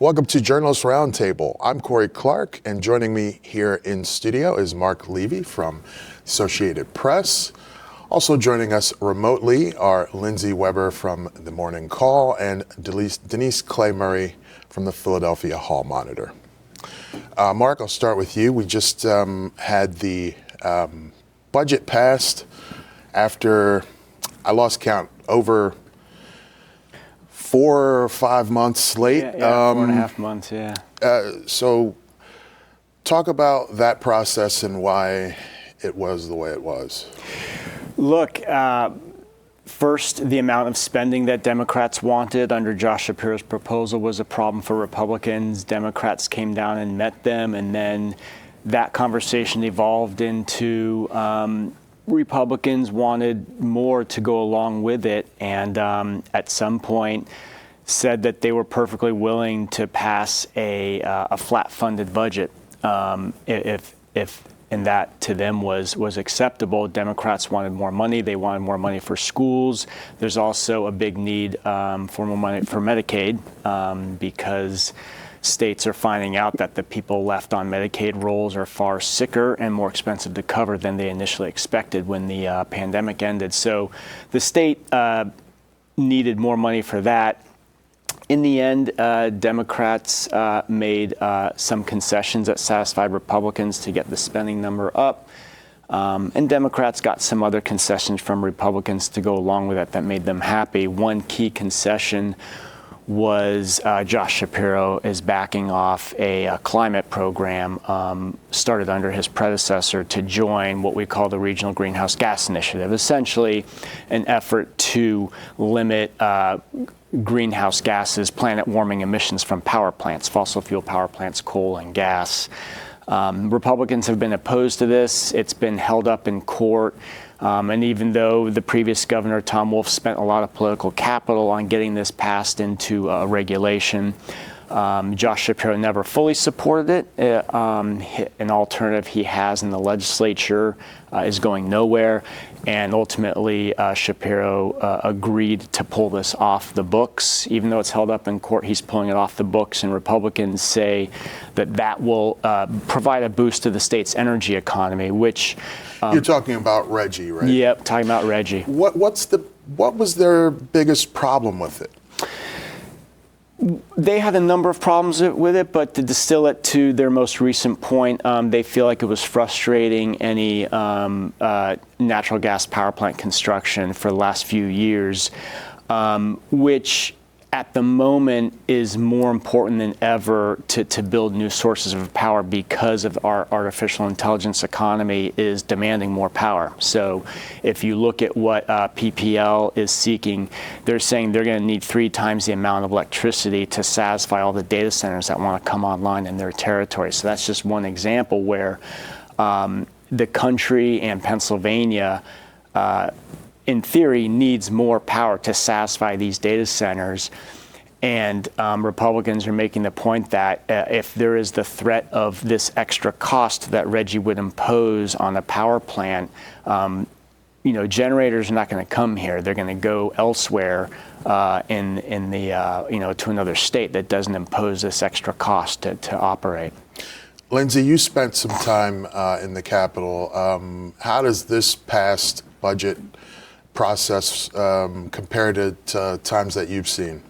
Welcome to Journalist Roundtable. I'm Corey Clark, and joining me here in studio is Marc Levy from Associated Press. Also joining us remotely are Lindsay Weber from The Morning Call and Denise Clay Murray from the Philadelphia Hall Monitor. Marc, I'll start with you. We just had the budget passed after, I lost count, over 4 or 5 months late. Yeah, 4.5 months, yeah. So talk about that process and why it was the way it was. Look, first, the amount of spending that Democrats wanted under Josh Shapiro's proposal was a problem for Republicans. Democrats came down and met them, and then that conversation evolved into Republicans wanted more to go along with it, and at some point said that they were perfectly willing to pass a flat-funded budget if and that to them was acceptable. Democrats wanted more money. They wanted more money for schools. There's also a big need for more money for Medicaid because states are finding out that the people left on Medicaid rolls are far sicker and more expensive to cover than they initially expected when the pandemic ended. So the state needed more money for that. In the end, Democrats made some concessions that satisfied Republicans to get the spending number up. And Democrats got some other concessions from Republicans to go along with it that made them happy. One key concession was Josh Shapiro is backing off a climate program started under his predecessor to join what we call the Regional Greenhouse Gas Initiative, essentially an effort to limit greenhouse gases, planet warming emissions from power plants, fossil fuel power plants, coal and gas. Republicans have been opposed to this. It's been held up in court. And even though the previous governor, Tom Wolf, spent a lot of political capital on getting this passed into regulation, Josh Shapiro never fully supported it. An alternative he has in the legislature is going nowhere. And ultimately, Shapiro agreed to pull this off the books. Even though it's held up in court, he's pulling it off the books. And Republicans say that that will provide a boost to the state's energy economy, which... You're talking about Reggie, right? Yep, talking about Reggie. What was their biggest problem with it? They had a number of problems with it, but to distill it to their most recent point, they feel like it was frustrating any natural gas power plant construction for the last few years, which at the moment is more important than ever to build new sources of power because of our artificial intelligence economy is demanding more power. So if you look at what PPL is seeking, they're saying they're going to need 3 times the amount of electricity to satisfy all the data centers that want to come online in their territory. So that's just one example where the country and Pennsylvania in theory, needs more power to satisfy these data centers. And Republicans are making the point that if there is the threat of this extra cost that Reggie would impose on a power plant, generators are not going to come here. They're going to go elsewhere in the to another state that doesn't impose this extra cost to operate. Lindsay, you spent some time in the Capitol. How does this past budget process compared to times that you've seen?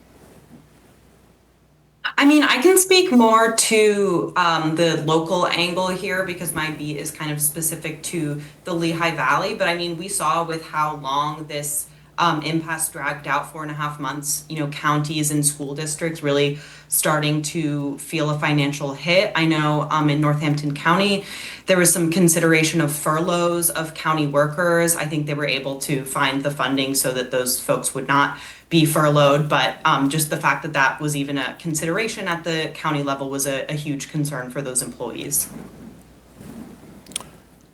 I mean, I can speak more to the local angle here because my beat is kind of specific to the Lehigh Valley. But I mean, we saw with how long this impasse dragged out, 4.5 months, counties and school districts really starting to feel a financial hit. I know in Northampton County, there was some consideration of furloughs of county workers. I think they were able to find the funding so that those folks would not be furloughed. But just the fact that that was even a consideration at the county level was a huge concern for those employees.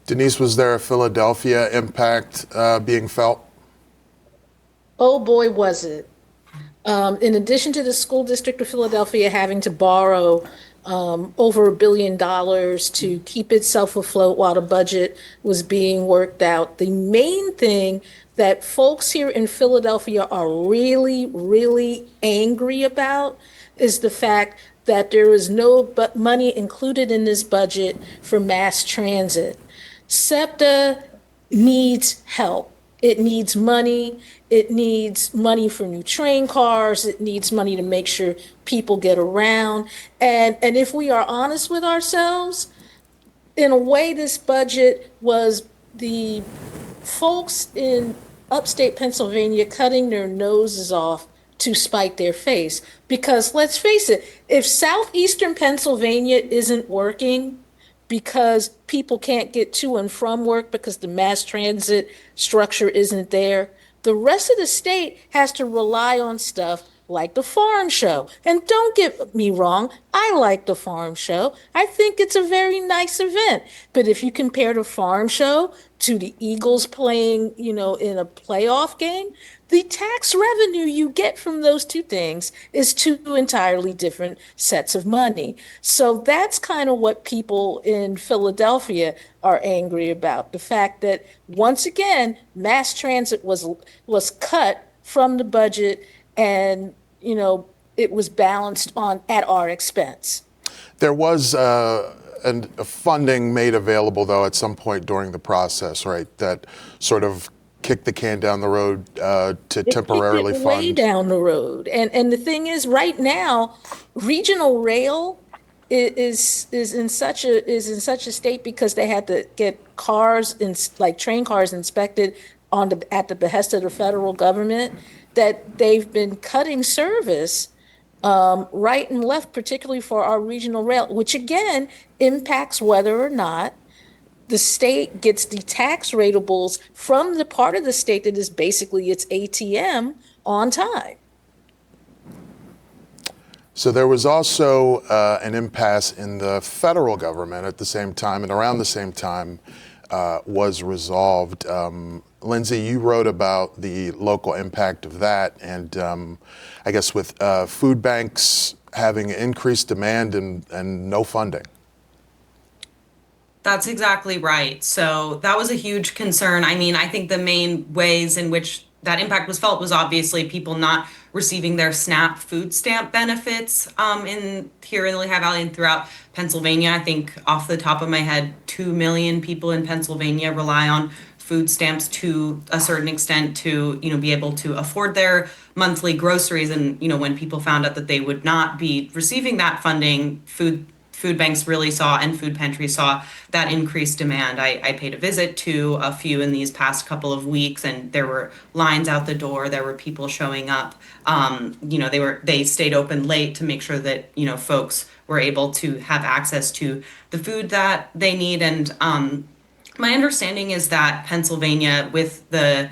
Denise, was there a Philadelphia impact being felt? Oh boy, was it. In addition to the school district of Philadelphia having to borrow over $1 billion to keep itself afloat while the budget was being worked out, the main thing that folks here in Philadelphia are really, really angry about is the fact that there is no money included in this budget for mass transit. SEPTA needs help. It needs money. It needs money for new train cars. It needs money to make sure people get around. And if we are honest with ourselves, in a way, this budget was the folks in upstate Pennsylvania cutting their noses off to spite their face. Because let's face it, if southeastern Pennsylvania isn't working because people can't get to and from work because the mass transit structure isn't there, the rest of the state has to rely on stuff like the farm show. And don't get me wrong, I like the farm show. I think it's a very nice event. But if you compare the farm show to the Eagles playing, in a playoff game, the tax revenue you get from those two things is two entirely different sets of money. So that's kind of what people in Philadelphia are angry about. The fact that, once again, mass transit was cut from the budget, and it was balanced at our expense. There was a funding made available, though, at some point during the process, right, that sort of kicked the can down the road to temporarily fund. Way down the road. And the thing is, right now, regional rail is in such a state because they had to get train cars inspected at the behest of the federal government, that they've been cutting service right and left, particularly for our regional rail, which again impacts whether or not the state gets the tax ratables from the part of the state that is basically its ATM on time. So there was also an impasse in the federal government at the same time, and around the same time was resolved. Lindsay, you wrote about the local impact of that, and I guess with food banks having increased demand and no funding. That's exactly right. So that was a huge concern. I mean, I think the main ways in which that impact was felt was obviously people not receiving their SNAP food stamp benefits here in the Lehigh Valley and throughout Pennsylvania. I think off the top of my head, 2 million people in Pennsylvania rely on food stamps to a certain extent to, be able to afford their monthly groceries. And, when people found out that they would not be receiving that funding, food banks really saw, and food pantries saw, that increased demand. I paid a visit to a few in these past couple of weeks, and there were lines out the door. There were people showing up. They stayed open late to make sure that, folks were able to have access to the food that they need. And my understanding is that Pennsylvania, with the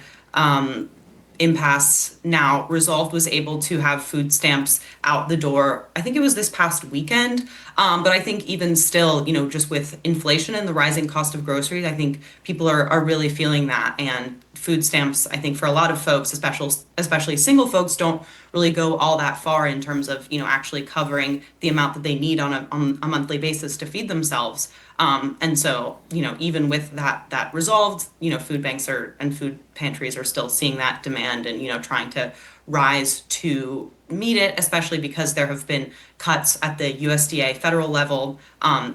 impasse now resolved, was able to have food stamps out the door. I think it was this past weekend. But I think even still, just with inflation and the rising cost of groceries, I think people are really feeling that. And food stamps, I think for a lot of folks, especially single folks, don't really go all that far in terms of, actually covering the amount that they need on a monthly basis to feed themselves. And so, even with that resolved, food banks and food pantries are still seeing that demand and, trying to rise to meet it, especially because there have been cuts at the USDA federal level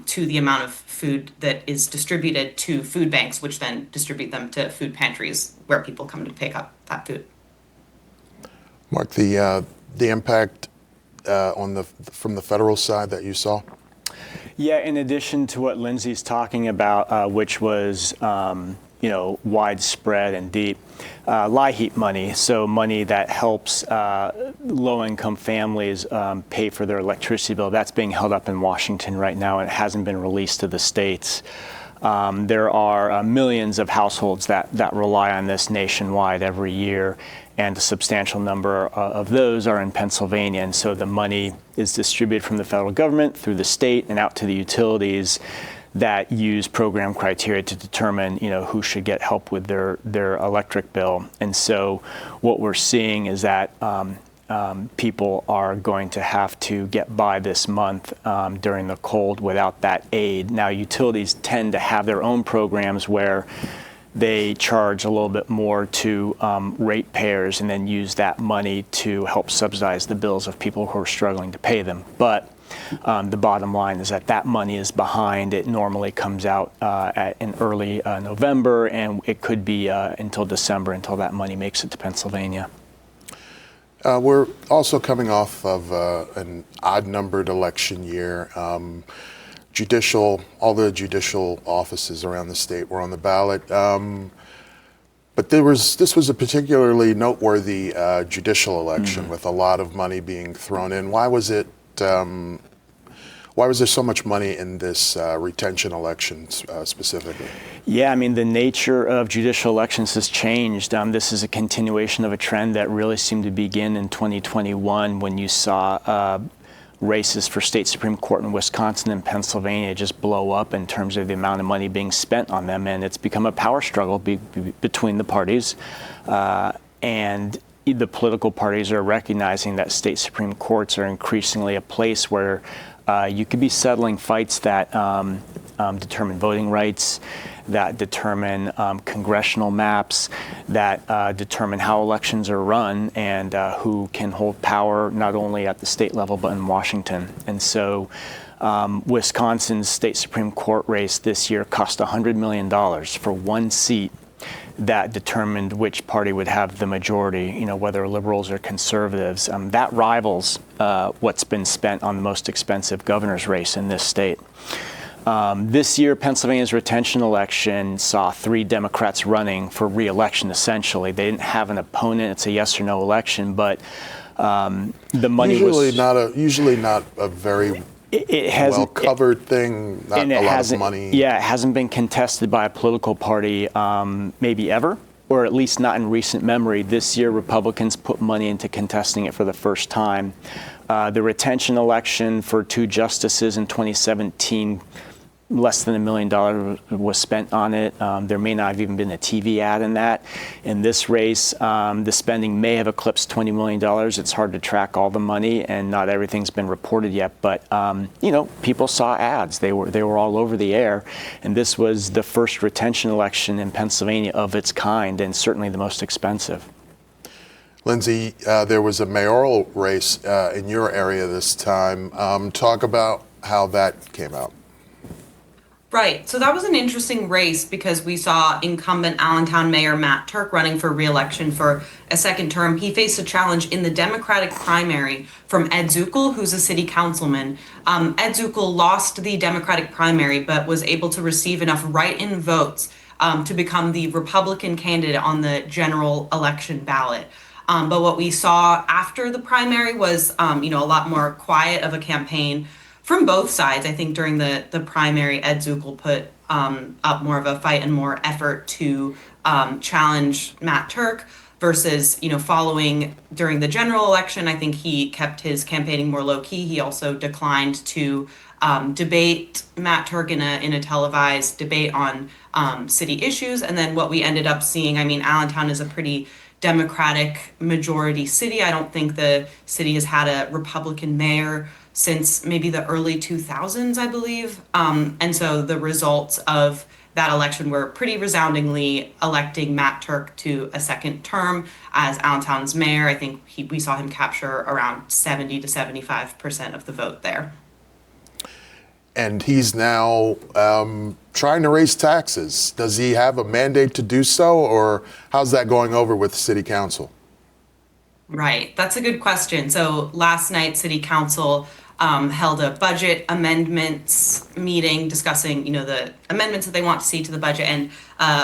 to the amount of food that is distributed to food banks, which then distribute them to food pantries where people come to pick up that food. Marc, the impact from the federal side that you saw? Yeah, in addition to what Lindsay's talking about, which was widespread and deep, LIHEAP money, so money that helps low-income families pay for their electricity bill, that's being held up in Washington right now, and it hasn't been released to the states. There are millions of households that rely on this nationwide every year, and a substantial number of those are in Pennsylvania. And so the money is distributed from the federal government through the state and out to the utilities that use program criteria to determine, who should get help with their electric bill. And so what we're seeing is that people are going to have to get by this month during the cold without that aid. Now, utilities tend to have their own programs where they charge a little bit more to ratepayers and then use that money to help subsidize the bills of people who are struggling to pay them. But the bottom line is that money is behind. It normally comes out in early November, and it could be until December until that money makes it to Pennsylvania. We're also coming off of an odd-numbered election year. All the judicial offices around the state were on the ballot. But this was a particularly noteworthy judicial election with a lot of money being thrown in. Why was there so much money in this retention election specifically? Yeah, I mean, the nature of judicial elections has changed. This is a continuation of a trend that really seemed to begin in 2021 when you saw races for state Supreme Court in Wisconsin and Pennsylvania just blow up in terms of the amount of money being spent on them. And it's become a power struggle between the parties. And the political parties are recognizing that state Supreme Courts are increasingly a place where you could be settling fights that determine voting rights, that determine congressional maps, that determine how elections are run and who can hold power not only at the state level but in Washington. And so Wisconsin's state Supreme Court race this year cost $100 million for one seat that determined which party would have the majority, whether liberals or conservatives. That rivals what's been spent on the most expensive governor's race in this state. This year, Pennsylvania's retention election saw 3 Democrats running for re-election, essentially. They didn't have an opponent. It's a yes or no election, but the money usually not a very well-covered thing, not a lot of money. Yeah, it hasn't been contested by a political party maybe ever, or at least not in recent memory. This year, Republicans put money into contesting it for the first time. The retention election for 2 justices in 2017, less than $1 million was spent on it. There may not have even been a TV ad in that. In this race, the spending may have eclipsed $20 million. It's hard to track all the money, and not everything's been reported yet. But people saw ads. They were all over the air, and this was the first retention election in Pennsylvania of its kind, and certainly the most expensive. Lindsay, there was a mayoral race in your area this time. Talk about how that came out. Right. So that was an interesting race because we saw incumbent Allentown Mayor Matt Turk running for re-election for a second term. He faced a challenge in the Democratic primary from Ed Zuckel, who's a city councilman. Ed Zuckel lost the Democratic primary, but was able to receive enough write-in votes to become the Republican candidate on the general election ballot. But what we saw after the primary was, a lot more quiet of a campaign from both sides. I think during the primary, Ed Zuckel put up more of a fight and more effort to challenge Matt Turk versus, following during the general election. I think he kept his campaigning more low key. He also declined to debate Matt Turk in a televised debate on city issues. And then what we ended up seeing, Allentown is a pretty Democratic majority city. I don't think the city has had a Republican mayor since maybe the early 2000s, I believe. And so the results of that election were pretty resoundingly electing Matt Turk to a second term as Allentown's mayor. I think we saw him capture around 70 to 75% of the vote there. And he's now trying to raise taxes. Does he have a mandate to do so, or how's that going over with City Council? Right, that's a good question. So last night, City Council held a budget amendments meeting discussing, the amendments that they want to see to the budget, and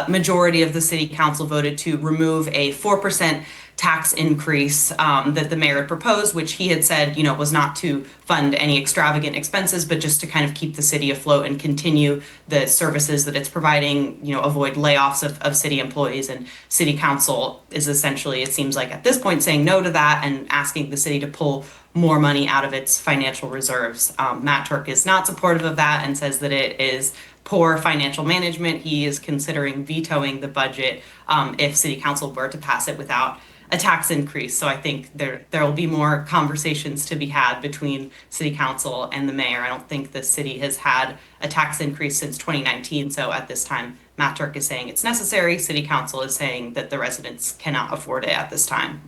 majority of the City Council voted to remove a 4% tax increase that the mayor had proposed, which he had said, was not to fund any extravagant expenses, but just to kind of keep the city afloat and continue the services that it's providing, avoid layoffs of city employees. And City Council is essentially, it seems like at this point, saying no to that and asking the city to pull more money out of its financial reserves. Matt Turk is not supportive of that and says that it is poor financial management. He is considering vetoing the budget if City Council were to pass it without a tax increase. So I think there will be more conversations to be had between City Council and the mayor. I don't think the city has had a tax increase since 2019. So at this time, Matt Turk is saying it's necessary. City Council is saying that the residents cannot afford it at this time.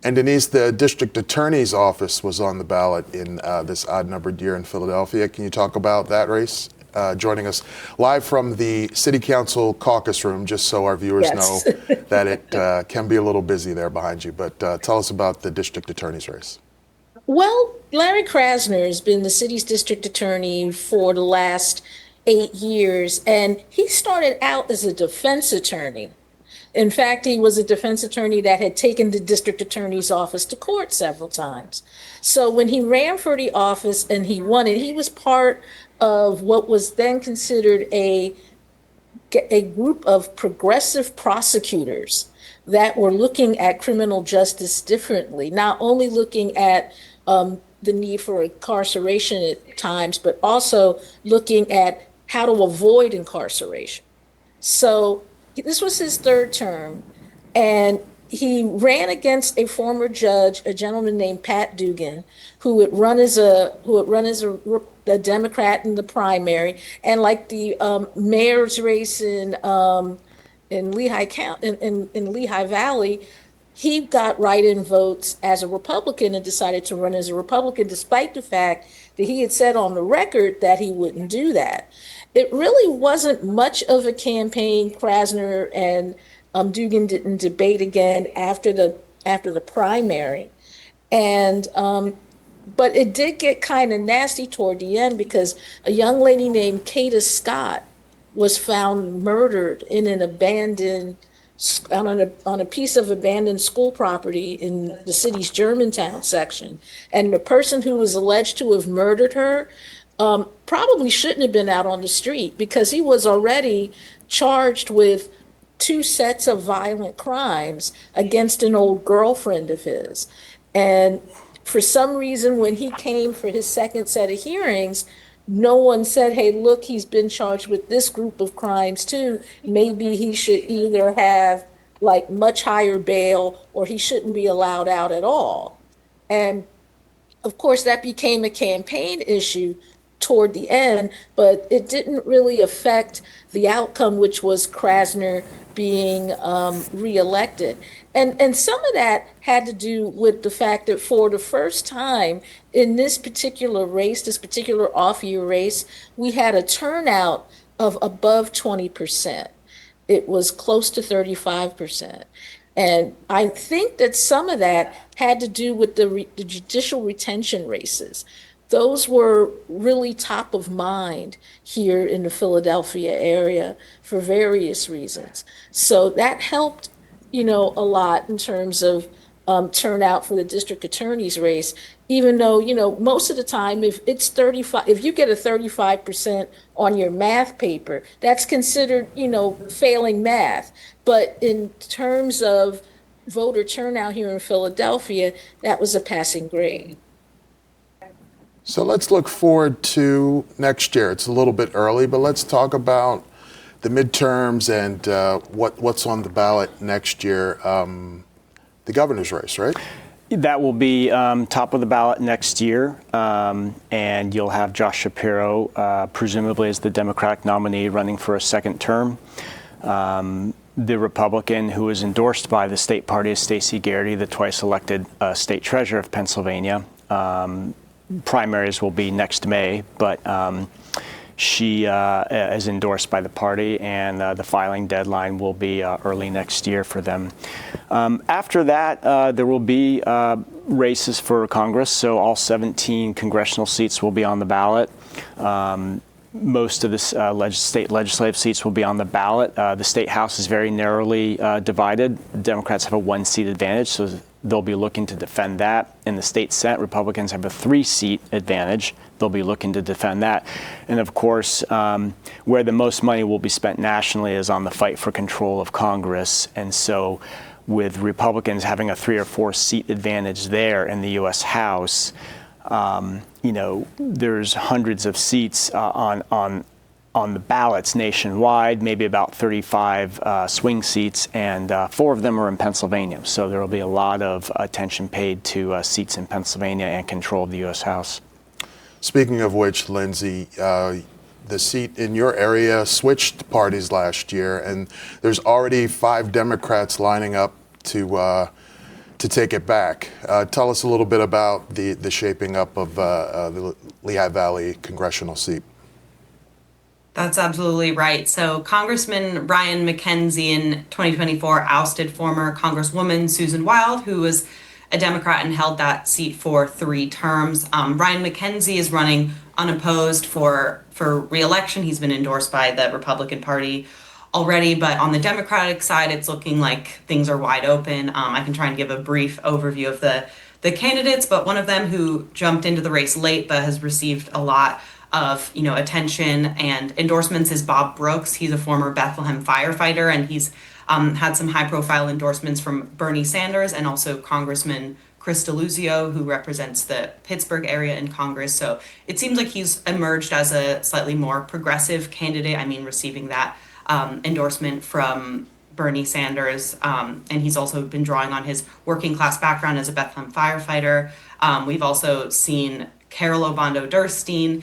And Denise, the district attorney's office was on the ballot in this odd-numbered year in Philadelphia. Can you talk about that race? Joining us live from the City Council caucus room, just so our viewers know that it can be a little busy there behind you. But tell us about the district attorney's race. Well, Larry Krasner has been the city's district attorney for the last 8 years, and he started out as a defense attorney. In fact, he was a defense attorney that had taken the district attorney's office to court several times. So when he ran for the office and he won it, he was part of what was then considered a group of progressive prosecutors that were looking at criminal justice differently, not only looking at the need for incarceration at times, but also looking at how to avoid incarceration. So this was his third term, and he ran against a former judge, a gentleman named Pat Dugan, who had run as a Democrat in the primary, and like the mayor's race in Lehigh County, in Lehigh Valley, he got write-in votes as a Republican and decided to run as a Republican, despite the fact that he had said on the record that he wouldn't do that. It really wasn't much of a campaign. Krasner and Dugan didn't debate again after the primary, and but it did get kind of nasty toward the end because a young lady named Kata Scott was found murdered in an abandoned on a piece of abandoned school property in the city's Germantown section, and the person who was alleged to have murdered her probably shouldn't have been out on the street because he was already charged with 2 sets of violent crimes against an old girlfriend of his. And for some reason, when he came for his second set of hearings, no one said, hey, look, he's been charged with this group of crimes too. Maybe he should either have like much higher bail or he shouldn't be allowed out at all. And of course, that became a campaign issue toward the end, but it didn't really affect the outcome, which was Krasner being reelected. And some of that had to do with the fact that for the first time in this particular race, this particular off-year race, we had a turnout of above 20%. It was close to 35%. And I think that some of that had to do with the judicial retention races. Those were really top of mind here in the Philadelphia area for various reasons. So that helped, a lot in terms of turnout for the district attorney's race, even though, most of the time, if you get a 35% on your math paper, that's considered, failing math. But in terms of voter turnout here in Philadelphia, that was a passing grade. So let's look forward to next year. It's a little bit early, but let's talk about the midterms and what's on the ballot next year. The governor's race, right? That will be top of the ballot next year, and you'll have Josh Shapiro, presumably as the Democratic nominee, running for a second term. The Republican who is endorsed by the state party is Stacey Garrity, the twice elected state treasurer of Pennsylvania. Primaries will be next May, but she is endorsed by the party, and the filing deadline will be early next year for them. After that, there will be races for Congress, so all 17 congressional seats will be on the ballot. Most of the state legislative seats will be on the ballot. The state house is very narrowly divided. The Democrats have a 1-seat advantage, so they'll be looking to defend that. In the state Senate, Republicans have a 3-seat advantage. They'll be looking to defend that. And of course, where the most money will be spent nationally is on the fight for control of Congress. And so with Republicans having a 3 or 4 seat advantage there in the U.S. House, there's hundreds of seats on the ballots nationwide, maybe about 35 swing seats, and 4 of them are in Pennsylvania. So there will be a lot of attention paid to seats in Pennsylvania and control of the U.S. House. Speaking of which, Lindsay, the seat in your area switched parties last year, and there's already 5 Democrats lining up to to take it back. Tell us a little bit about the shaping up of the Lehigh Valley congressional seat. That's absolutely right. So Congressman Ryan McKenzie in 2024 ousted former Congresswoman Susan Wild, who was a Democrat and held that seat for 3 terms. Ryan McKenzie is running unopposed for re-election. He's been endorsed by the Republican Party already, but on the Democratic side, it's looking like things are wide open. I can try and give a brief overview of the candidates, but one of them who jumped into the race late but has received a lot of attention and endorsements is Bob Brooks. He's a former Bethlehem firefighter, and he's had some high-profile endorsements from Bernie Sanders and also Congressman Chris Deluzio, who represents the Pittsburgh area in Congress. So it seems like he's emerged as a slightly more progressive candidate. I mean, receiving that endorsement from Bernie Sanders, and he's also been drawing on his working-class background as a Bethlehem firefighter. We've also seen Carol Obando Durstein.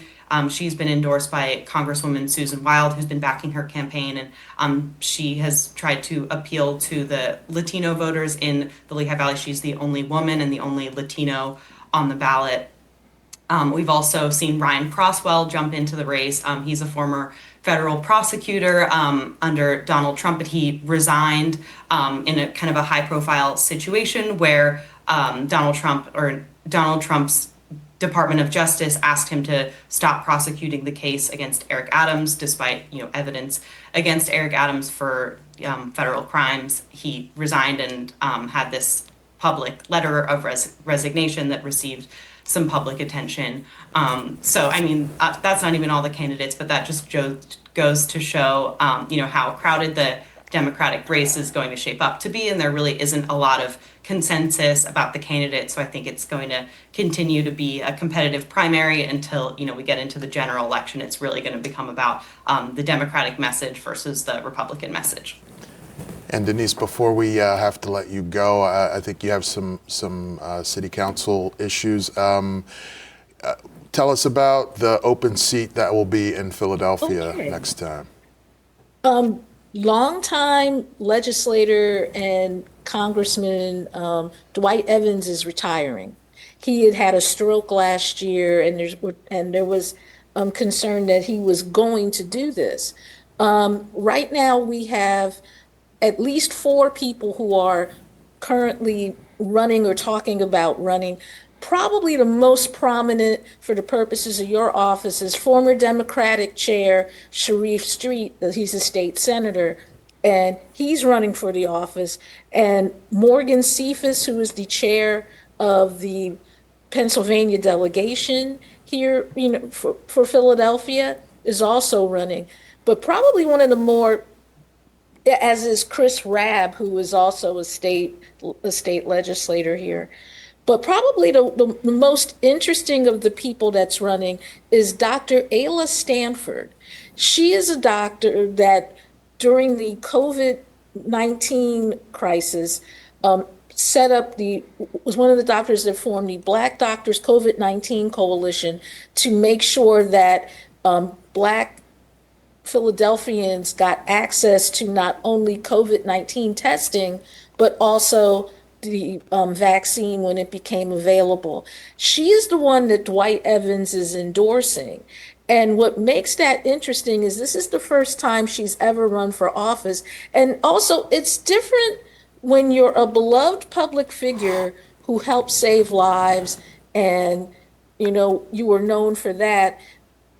She's been endorsed by Congresswoman Susan Wild, who's been backing her campaign, and she has tried to appeal to the Latino voters in the Lehigh Valley. She's the only woman and the only Latino on the ballot. We've also seen Ryan Crosswell jump into the race. He's a former federal prosecutor under Donald Trump, but he resigned in a kind of a high-profile situation where Donald Trump's Department of Justice asked him to stop prosecuting the case against Eric Adams, despite evidence against Eric Adams for federal crimes. He resigned and had this public letter of resignation that received some public attention. So I mean, that's not even all the candidates, but that just goes to show how crowded the Democratic race is going to shape up to be, and there really isn't a lot of consensus about the candidates. So I think it's going to continue to be a competitive primary until we get into the general election. It's really going to become about the Democratic message versus the Republican message. And Denise, before we have to let you go, I think you have some city council issues. Tell us about the open seat that will be in Philadelphia next time. Longtime legislator and Congressman Dwight Evans is retiring. He had a stroke last year, and there was concern that he was going to do this. Right now, we have at least 4 people who are currently running or talking about running. Probably the most prominent for the purposes of your office is former Democratic Chair Sharif Street. He's a state senator, and he's running for the office. And Morgan Cephas, who is the chair of the Pennsylvania delegation here, for Philadelphia, is also running. But probably one of the more, as is Chris Rabb, who is also a state legislator here. But probably the most interesting of the people that's running is Dr. Ayla Stanford. She is a doctor that during the COVID-19 crisis was one of the doctors that formed the Black Doctors COVID-19 Coalition to make sure that Black Philadelphians got access to not only COVID-19 testing, but also the vaccine when it became available. She is the one that Dwight Evans is endorsing. And what makes that interesting is this is the first time she's ever run for office. And also, it's different when you're a beloved public figure who helped save lives and, you were known for that.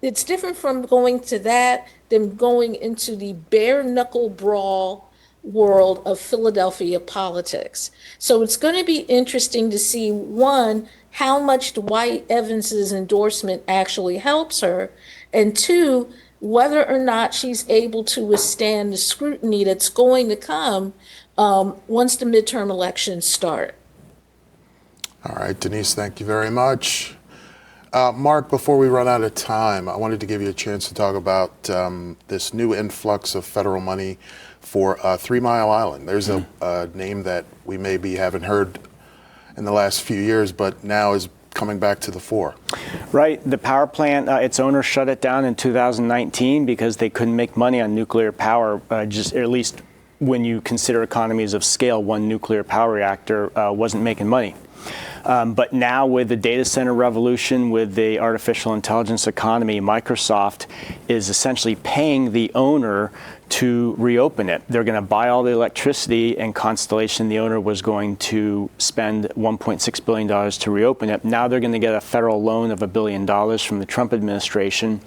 It's different from going to that than going into the bare knuckle brawl world of Philadelphia politics. So it's going to be interesting to see, one, how much Dwight Evans's endorsement actually helps her, and 2, whether or not she's able to withstand the scrutiny that's going to come once the midterm elections start. All right, Denise, thank you very much. Marc, before we run out of time, I wanted to give you a chance to talk about this new influx of federal money for 3 Mile Island. There's a name that we maybe haven't heard in the last few years, but now is coming back to the fore. Right. The power plant, its owner shut it down in 2019 because they couldn't make money on nuclear power, or at least when you consider economies of scale, one nuclear power reactor wasn't making money. But now with the data center revolution, with the artificial intelligence economy, Microsoft is essentially paying the owner to reopen it. They're going to buy all the electricity, and Constellation, the owner, was going to spend $1.6 billion to reopen it. Now they're going to get a federal loan of $1 billion from the Trump administration.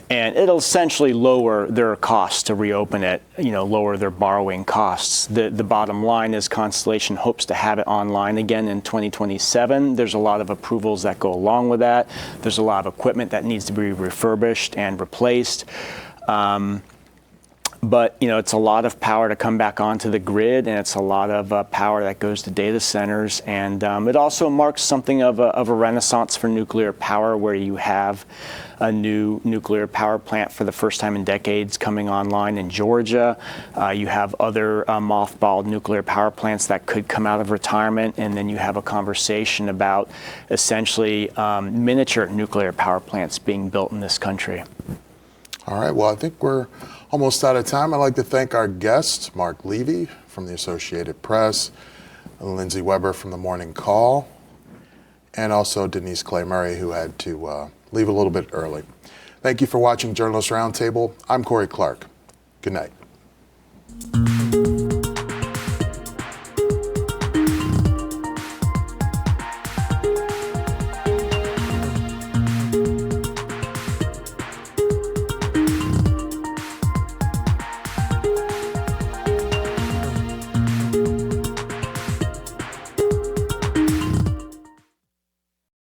And it'll essentially lower their costs to reopen it, lower their borrowing costs. The bottom line is Constellation hopes to have it online again in 2027. There's a lot of approvals that go along with that. There's a lot of equipment that needs to be refurbished and replaced. But it's a lot of power to come back onto the grid, and it's a lot of power that goes to data centers. And it also marks something of a renaissance for nuclear power, where you have a new nuclear power plant for the first time in decades coming online in Georgia. You have other mothballed nuclear power plants that could come out of retirement, and then you have a conversation about essentially miniature nuclear power plants being built in this country. All right, well, I think we're almost out of time. I'd like to thank our guests, Marc Levy from the Associated Press, Lindsay Weber from the Morning Call, and also Denise Clay Murray, who had to leave a little bit early. Thank you for watching Journalist Roundtable. I'm Corey Clark. Good night.